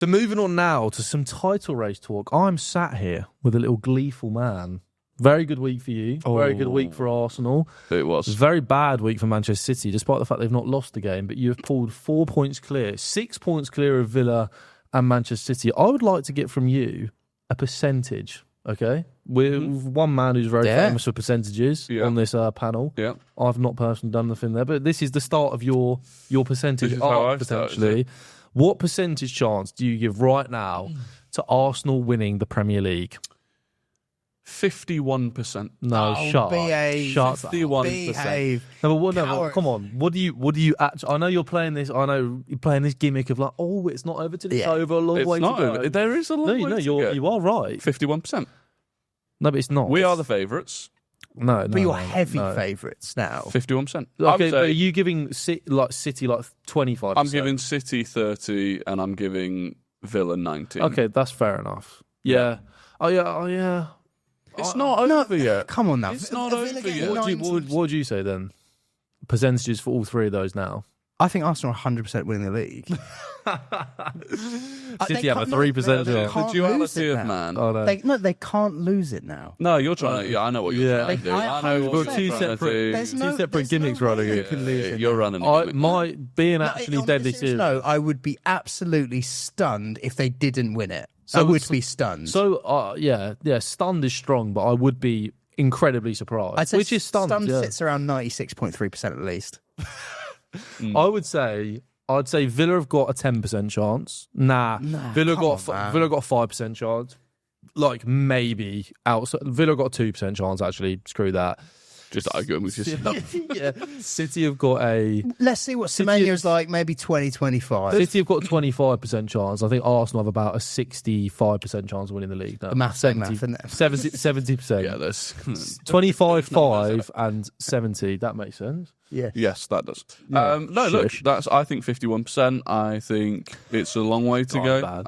So moving on now to some title race talk. I'm sat here with a little gleeful man. Very good week for you. Very good week for Arsenal. It was. Very bad week for Manchester City, despite the fact they've not lost the game. But you have pulled 4 points clear, 6 points clear of Villa and Manchester City. I would like to get from you a percentage, okay? We're one man who's very famous for percentages on this panel. Yeah. I've not personally done nothing there, but this is the start of your percentage arc, potentially. What percentage chance do you give right now to Arsenal winning the Premier League? 51%. No, shut up. 51%. No, come on. What do you actually? I know you're playing this. I know you're playing this gimmick of like, it's not over till it's over. A long way to go. There is a long way to go. You are right. 51%. No, but it's not. We are the favourites. No, but you're heavy favourites now. 51%. Okay, but are you giving City like 25%? I'm giving City 30, and I'm giving Villa 19. Okay, that's fair enough. Yeah. Oh yeah. It's not over yet. Come on now. It's not over yet. What would you say then? Percentages for all three of those now? I think Arsenal are 100% winning the league. City have a 3% chance. The duality of man. Oh, no. They can't lose it now. No, you're trying to... Yeah, I know what you're trying to do. I know what two separate gimmicks running it. You're running it. Being actually deadly serious. No, I would be absolutely stunned if they didn't win it. I would be stunned. So, stunned is strong, but I would be incredibly surprised. I'd say which is stunned. Stunned sits around 96.3% at least. I'd say Villa have got a 10% chance. Villa got a 5% chance. Like maybe outside. Villa got a 2% chance. Actually, screw that. Just arguing with yourself. Yeah, City have got a... Let's see what Semenyo's like, maybe 20-25. City have got a 25% chance. I think Arsenal have about a 65% chance of winning the league now. The math, 70%. Yeah, there's... 25, 5 and 70. That makes sense. Yeah. Yes, that does. Yeah. Look, I think 51%. I think it's a long way to go. Bad.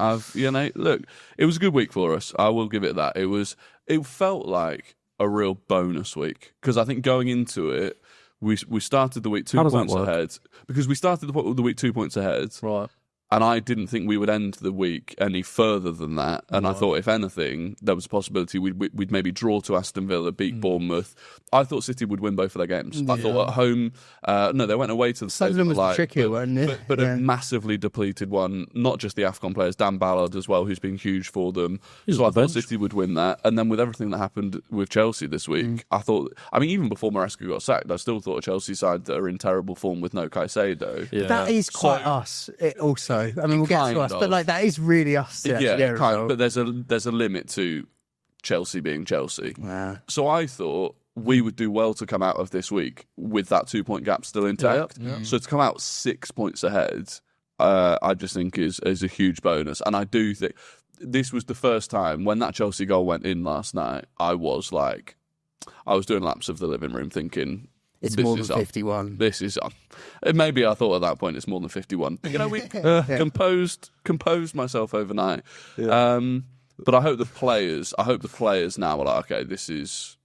Look, it was a good week for us. I will give it that. It felt like a real bonus week, because I think going into it, we started the week 2 points ahead, because we started the week 2 points ahead, right? And I didn't think we would end the week any further than that. And I thought, if anything, there was a possibility we'd maybe draw to Aston Villa, beat Bournemouth. I thought City would win both of their games. Yeah. I thought at home, they went away to the Sunderland was the trickier one, but a massively depleted one. Not just the AFCON players, Dan Ballard as well, who's been huge for them. So I thought City would win that. And then with everything that happened with Chelsea this week, I thought, even before Maresca got sacked, I still thought a Chelsea side that are in terrible form with no Caicedo. Yeah. That is quite us. Also, we'll get to us, but that is really us. But there's a limit to Chelsea being Chelsea. Wow. So I thought we would do well to come out of this week with that 2 point gap still intact. Yeah. So to come out 6 points ahead, I just think is a huge bonus. And I do think this was the first time when that Chelsea goal went in last night, I was doing laps of the living room thinking, it's more than 51. This is on. Maybe I thought at that point it's more than 51. We composed myself overnight. Yeah. But I hope the players now are like, okay, this is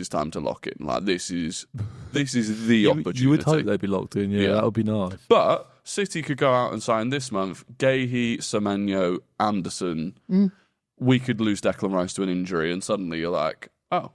time to lock in. Like this is the opportunity. You would hope they'd be locked in. Yeah, that would be nice. But City could go out and sign this month Guehi, Semenyo, Anderson. We could lose Declan Rice to an injury, and suddenly you're like, oh,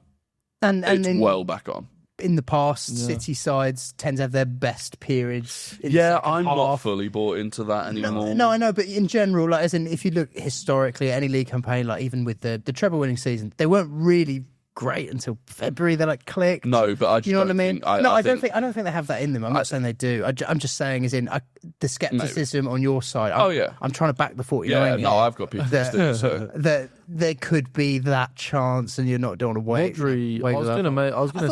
and it's back on. In the past, City sides tend to have their best periods. I'm not fully bought into that anymore. No, I know, but in general, as in, if you look historically at any league campaign, even with the treble-winning season, they weren't really great until February. They're clicked. No, but I just you know what I mean. I don't think they have that in them. I'm not saying they do. I'm just saying, as in the scepticism on your side. I'm trying to back the 49. Yeah, I've got people that there could be that chance, and don't want to wait. Rodri, I was going to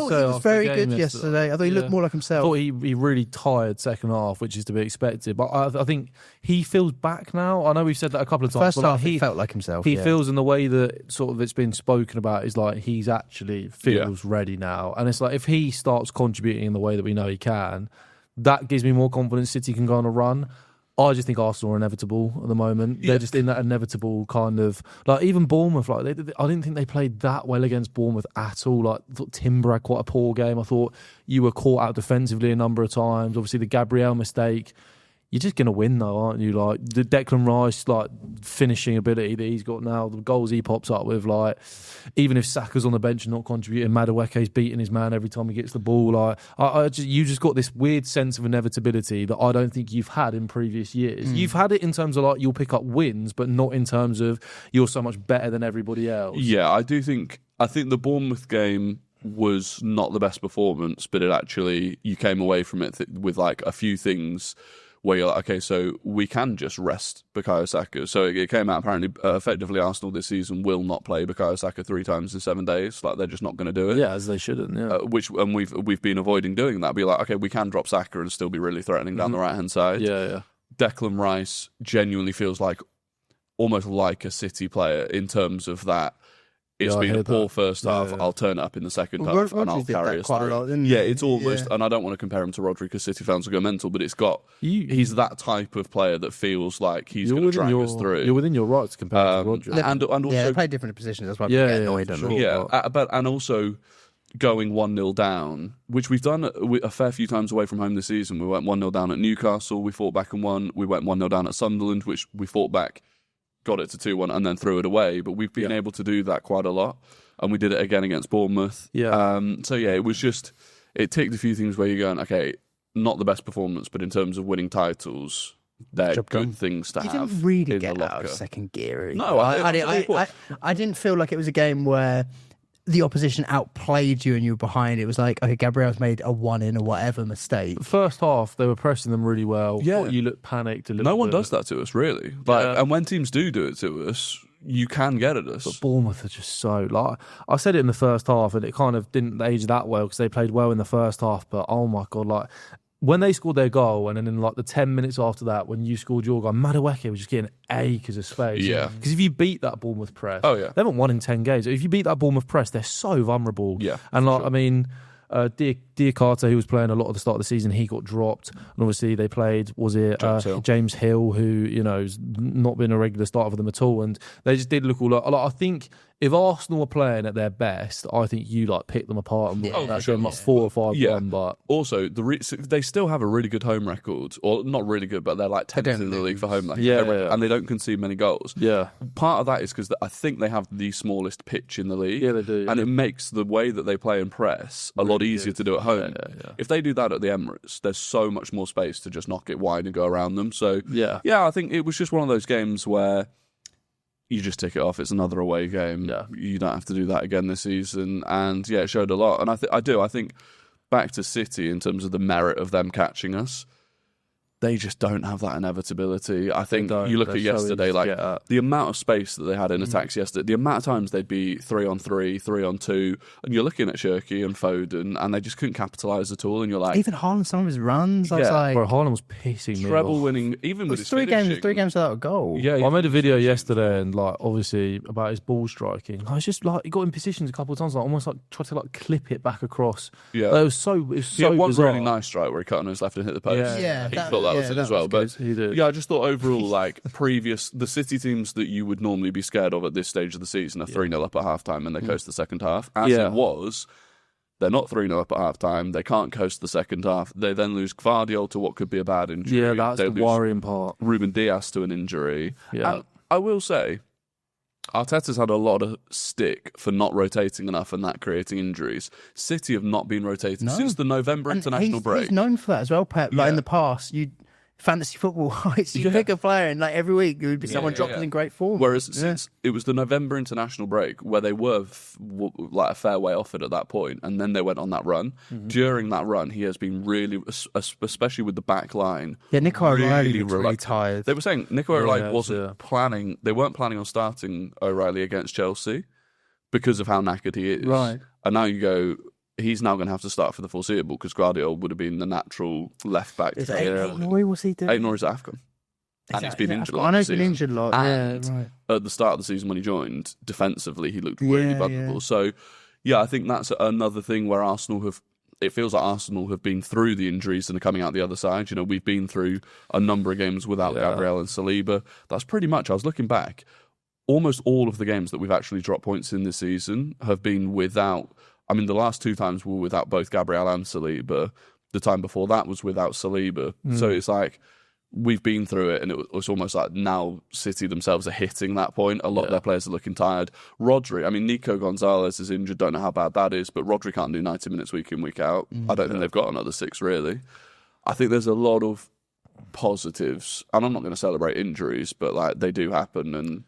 say, he was very good yesterday. I thought he looked more like himself. I thought he really tired second half, which is to be expected. But I think he feels back now. I know we've said that a couple of times. First half, he felt like himself. He feels in the way that sort of it's been spoken about is like he's actually feels ready now. And it's like if he starts contributing in the way that we know he can, that gives me more confidence City can go on a run. I just think Arsenal are inevitable at the moment. They're just in that inevitable kind of even Bournemouth. I didn't think they played that well against Bournemouth at all. I thought Timber had quite a poor game. I thought you were caught out defensively a number of times. Obviously, the Gabriel mistake. you're just going to win though, aren't you? Like the Declan Rice like finishing ability that he's got now, the goals he pops up with, like even if Saka's on the bench and not contributing, Madueke's beating his man every time he gets the ball. Like you just got this weird sense of inevitability that I don't think you've had in previous years. You've had it in terms of like you'll pick up wins, but not in terms of you're so much better than everybody else. Yeah, I think the Bournemouth game was not the best performance, but it actually, you came away from it with like a few things where you're like, okay, so we can just rest Bukayo Saka. So it came out apparently, effectively Arsenal this season will not play Bukayo Saka 3 times in 7 days. Like they're just not going to do it. Yeah, as they shouldn't. Yeah. And we've been avoiding doing that. Be like, okay, we can drop Saka and still be really threatening down the right hand side. Yeah. Declan Rice genuinely feels like almost like a City player in terms of that. It's been a poor first half. Yeah. I'll turn up in the second half and I'll carry us through. It's almost, and I don't want to compare him to Rodri because City fans will go mental, but it's got, he's that type of player that feels like he's going to drag us through. You're within your right to compare him to Rodri. And also, they play different positions. That's why people get annoyed. And also going 1-0 down, which we've done a fair few times away from home this season. We went 1-0 down at Newcastle, we fought back and won. We went 1-0 down at Sunderland, which we fought back, got it to 2-1 and then threw it away. But we've been able to do that quite a lot. And we did it again against Bournemouth. It was just, it ticked a few things where you're going, okay, not the best performance, but in terms of winning titles, they're good things to have. You didn't really get out of second gear. No, I didn't feel like it was a game where the opposition outplayed you and you were behind. It was like, okay, Gabriel's made a 1-in or whatever mistake. First half, they were pressing them really well. Yeah. You looked panicked a little bit. No one does that to us, really. And when teams do it to us, you can get at us. But Bournemouth are just so, like, I said it in the first half and it kind of didn't age that well because they played well in the first half, but oh my God, like, when they scored their goal and then in like the 10 minutes after that, when you scored your goal, Madueke was just getting acres of space. Yeah. Because if you beat that Bournemouth press, they haven't won in 10 games. If you beat that Bournemouth press, they're so vulnerable. Yeah. And like, I mean, Diakate, who was playing a lot at the start of the season, he got dropped. And obviously they played, James Hill, who, you know, has not been a regular starter for them at all. And they just did look all like I think if Arsenal were playing at their best, I think you like pick them apart and them like 4 or 5-1. But also, they still have a really good home record, or not really good, but they're like 10th in the league for home record. And they don't concede many goals. Yeah, part of that is because I think they have the smallest pitch in the league. Yeah, they do. And it makes the way that they play and press a lot easier to do at home. If they do that at the Emirates, there's so much more space to just knock it wide and go around them. So I think it was just one of those games where you just tick it off. It's another away game. Yeah. You don't have to do that again this season. And it showed a lot. And I think back to City in terms of the merit of them catching us, they just don't have that inevitability. I think you look at yesterday, like the amount of space that they had in attacks yesterday, the amount of times they'd be 3-on-3, 3-on-2, and you're looking at Shirky and Foden, and they just couldn't capitalise at all. And you're like, even Haaland, some of his runs, I was like, bro, Haaland was pissing me treble off. Winning, even with his 3 games without a goal. I made a video yesterday, and like obviously about his ball striking. I was just like, he got in positions a couple of times, like almost like tried to like clip it back across. Yeah, like, it was so one bizarre. really nice strike where he cut on his left and hit the post. Yeah, he thought that was it as well. But he did. I just thought overall, like the City teams that you would normally be scared of at this stage of the season are 3-0 up at half time and they coast the second half. As it was, they're not 3-0 up at half time. They can't coast the second half. They then lose Gvardiol to what could be a bad injury. Yeah, that's the worrying part. Ruben Dias to an injury. Yeah. And I will say, Arteta's had a lot of stick for not rotating enough and that creating injuries. City have not been rotating since the November international break. He's known for that as well, Pep. Like in the past, fantasy football heights, you pick a player and like every week there would be someone dropping in great form. Whereas since it was the November international break where they were like a fair way off it at that point, and then they went on that run. During that run, he has been really, especially with the back line. Yeah, Nico O'Reilly looked really tired. They were saying Nico O'Reilly wasn't planning. They weren't planning on starting O'Reilly against Chelsea because of how knackered he is. Right. And now you go, he's now going to have to start for the foreseeable because Gvardiol would have been the natural left back. Is Ait-Nouri, what's he doing? Ait-Nouri's at AFCON. And he's been injured a lot. I know he's been injured a lot. And at the start of the season when he joined, defensively he looked really vulnerable. So, I think that's another thing where it feels like Arsenal have been through the injuries and are coming out the other side. You know, we've been through a number of games without Gabriel and Saliba. That's pretty much, I was looking back, almost all of the games that we've actually dropped points in this season have been without. I mean, the last 2 times were without both Gabriel and Saliba. The time before that was without Saliba. So it's like we've been through it, and it was almost like now City themselves are hitting that point. A lot of their players are looking tired. Rodri, I mean, Nico Gonzalez is injured, don't know how bad that is, but Rodri can't do 90 minutes week in, week out. I don't think they've got another 6, really. I think there's a lot of positives, and I'm not going to celebrate injuries, but like they do happen, and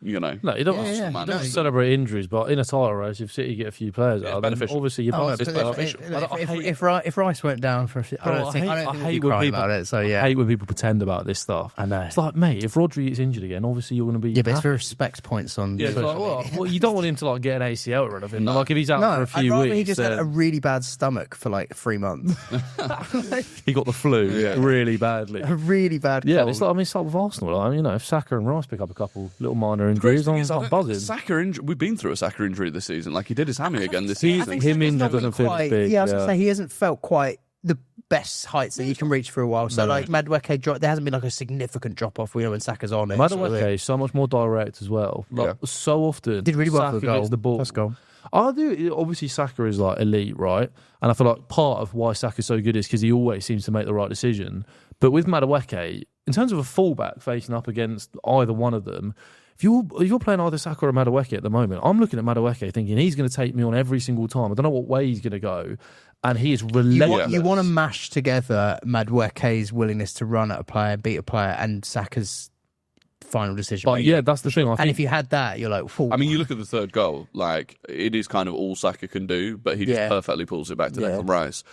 you know, no, you don't, celebrate injuries, but in a title race, if City get a few players out, beneficial. Obviously you're if Rice went down for a few, I hate when people about it. So yeah, I hate when people pretend about this stuff. I know. It's like, mate, if Rodri gets injured again, obviously you're going to be but it's for respect points on. Yeah, well, you don't want him to like get an ACL or anything. No. Like if he's out for a few weeks, he just had a really bad stomach for like 3 months. He got the flu really badly. A really bad. Yeah, cold. it's like with Arsenal. Like, you know, if Saka and Rice pick up a couple little minor injuries, I'm buzzing. Saka injury. We've been through a Saka injury this season. Like he did his hammy again this season. Him injured doesn't feel big. Yeah, I was going to say he hasn't felt quite the best heights that you can reach for a while. So like Madueke drop, there hasn't been like a significant drop off. We know when Saka's on it. Madueke is so much more direct as well. Like, so often, did really well Saka for the goal. Gets the ball. First goal. I do. Obviously, Saka is like elite, right? And I feel like part of why Saka's so good is because he always seems to make the right decision. But with Madueke, in terms of a fullback facing up against either one of them, if you're playing either Saka or Madueke at the moment, I'm looking at Madueke thinking he's going to take me on every single time. I don't know what way he's going to go, and he is relentless. You want to mash together Madueke's willingness to run at a player, beat a player, and Saka's final decision. But yeah, that's the thing. And if you had that, you're like, I mean, you look at the third goal, like it is kind of all Saka can do, but he just perfectly pulls it back to Declan Rice.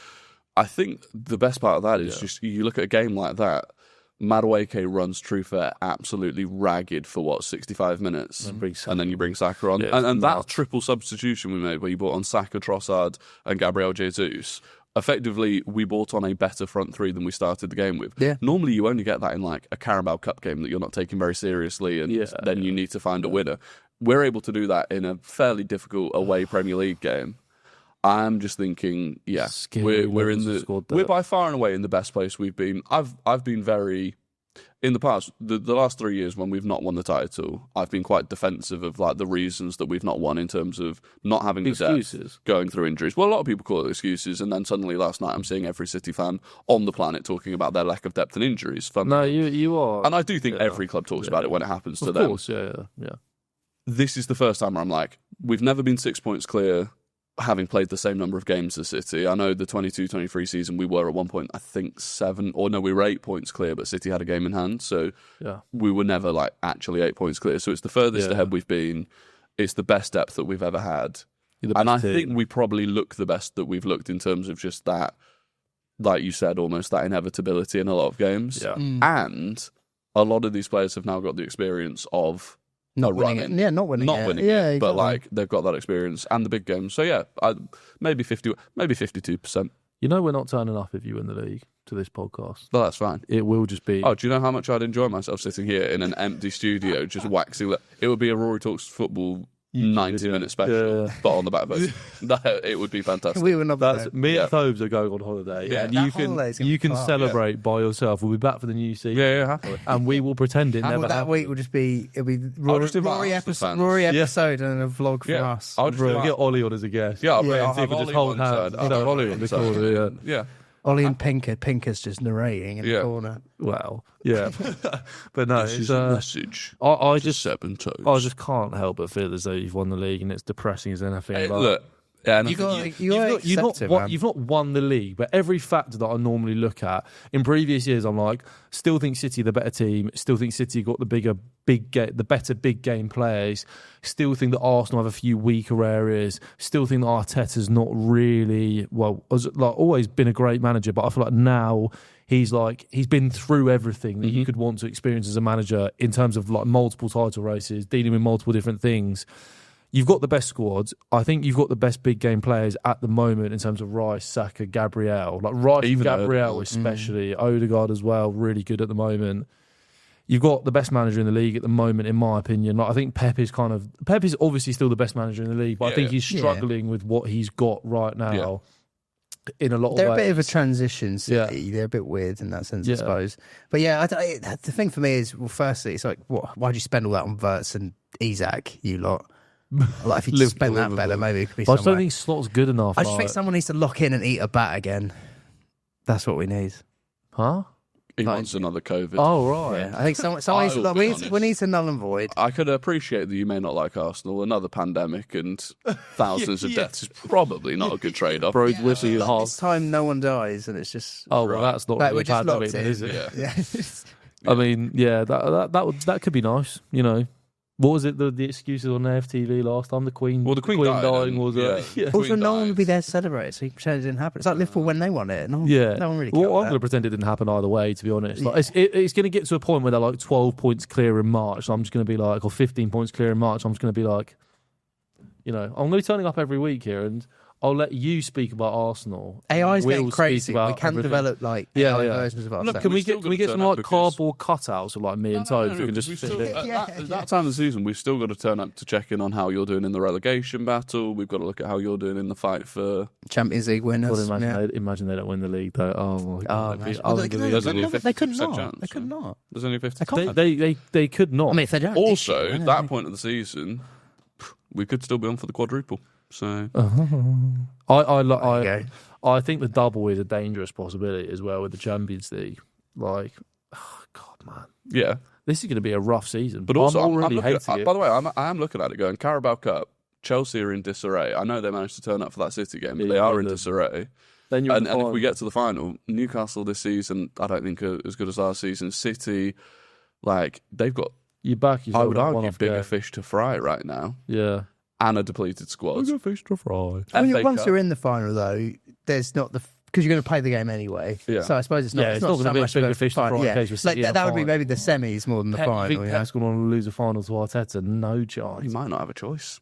I think the best part of that is just you look at a game like that. Madueke runs Trufa absolutely ragged for 65 minutes, and then you bring Saka on, and that triple substitution we made where you brought on Saka, Trossard, and Gabriel Jesus. Effectively, we brought on a better front three than we started the game with. Yeah. Normally, you only get that in like a Carabao Cup game that you're not taking very seriously, and then you need to find a winner. We're able to do that in a fairly difficult away Premier League game. I'm just thinking, we're in the we're by far and away in the best place we've been. I've been very in the past, the last 3 years when we've not won the title, I've been quite defensive of like the reasons that we've not won in terms of not having the depth, going through injuries. Well, a lot of people call it excuses, and then suddenly last night I'm seeing every City fan on the planet talking about their lack of depth and injuries. No, you are, and I do think every club talks about it when it happens to them. Of course, yeah. This is the first time where I'm like, we've never been 6 points clear, having played the same number of games as City. I know the 22-23 season we were at one point, I think 7, or no, we were 8 points clear, but City had a game in hand, so we were never like actually 8 points clear. So it's the furthest ahead we've been. It's the best depth that we've ever had, and I think we probably look the best that we've looked in terms of just that, like you said, almost that inevitability in a lot of games. And a lot of these players have now got the experience of not winning it. Yeah, not winning it. Exactly. But like they've got that experience and the big games. So yeah, maybe 50, maybe 52%. You know, we're not turning up if you win the league to this podcast. But that's fine. It will just be. Oh, do you know how much I'd enjoy myself sitting here in an empty studio just waxing that? It would be a Rory Talks Football 90-minute special, but on the back version. It would be fantastic. We would not. That's me and Tobes are going on holiday, and you can celebrate by yourself. We'll be back for the new season, happily, and we will pretend it never happened. That week will just be Rory episode and a vlog for us. I'll just get Ollie on as a guest. Yeah, I'll see if we just hold hands. Ollie on the corner. Yeah. Ollie and Pinker's just narrating in the corner. Well, yeah, but no, this is a message. I just Seb and Tobes. I just can't help but feel as though you've won the league, and it's depressing as anything. Hey, look, you've not won the league, but every factor that I normally look at in previous years, I'm like, still think City the better team, still think City got the better big game players, still think that Arsenal have a few weaker areas, still think that Arteta's not really always been a great manager, but I feel like now he's been through everything that you could want to experience as a manager in terms of like multiple title races, dealing with multiple different things. You've got the best squads. I think you've got the best big game players at the moment in terms of Rice, Saka, Gabriel. Like Rice and Gabriel especially. Odegaard as well, really good at the moment. You've got the best manager in the league at the moment, in my opinion. Like, I think Pep is obviously still the best manager in the league, but I think he's struggling with what he's got right now. In a lot of ways. They're a bit of a transition city. They're a bit weird in that sense, I suppose. But the thing for me is, well, firstly, it's like, why'd you spend all that on Wirtz and Isak, you lot? Like, if you just spent that better, maybe it could be somewhere. I just don't think Slot's good enough. I just think someone needs to lock in and eat a bat again. That's what we need. Huh? He wants another COVID. Oh, right. Yeah, I think we need to null and void. I could appreciate that you may not like Arsenal. Another pandemic and thousands of deaths is probably not a good trade-off. This time no one dies, and it's just... Oh, well, that's not really a pandemic, is it? Yeah. I mean, that could be nice, you know. What was it, the excuses on FTV last time? The Queen dying was it? Also, no one would be there to celebrate, so you pretend it didn't happen. It's like Liverpool when they won it. No one really cared. Well, I'm going to pretend it didn't happen either way, to be honest. Like, it's going to get to a point where they're like 12 points clear in March. So I'm just going to be like, or 15 points clear in March. I'm just going to be like, you know, I'm going to be turning up every week here, and I'll let you speak about Arsenal. AI's getting crazy. We can develop like AI versions of ourselves. Look, can we get some like cardboard cutouts of like me and Tobes? We can just fit it. At that time of the season, we've still got to turn up to check in on how you're doing in the relegation battle. We've got to look at how you're doing in the fight for Champions League winners. Well, imagine they don't win the league though. Oh my god! They could not. They could not. There's only 50. They could not. I mean, if they don't. Also, at that point of the season, we could still be on for the quadruple. So I think the double is a dangerous possibility as well with the Champions League. Like, oh God, man, yeah, this is going to be a rough season. But also, I'm already hating it. By the way, I am looking at it going Carabao Cup. Chelsea are in disarray. I know they managed to turn up for that City game, but they are in disarray. And if we get to the final, Newcastle this season, I don't think are as good as last season. City, like they've got. I would argue bigger fish to fry right now. Yeah. And a depleted squad. Bigger fish to fry. I mean, once you're in the final, though, there's not the... Because you're going to play the game anyway. Yeah. So I suppose it's not it's not going to be a bigger fish to fry in case we're City. That would be maybe the semis more than the final. You think Pep's going to want to lose a final to Arteta? No chance. He might not have a choice.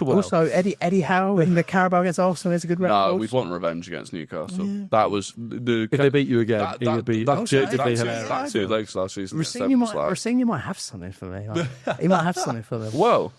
Also, Eddie Howe in the Carabao against Arsenal is a good record. No, we'd want revenge against Newcastle. Yeah. That was... If they beat you again, he would be objectively hilarious. That 2 legs last season. Rosenior might have something for me. He might have something for them. Well...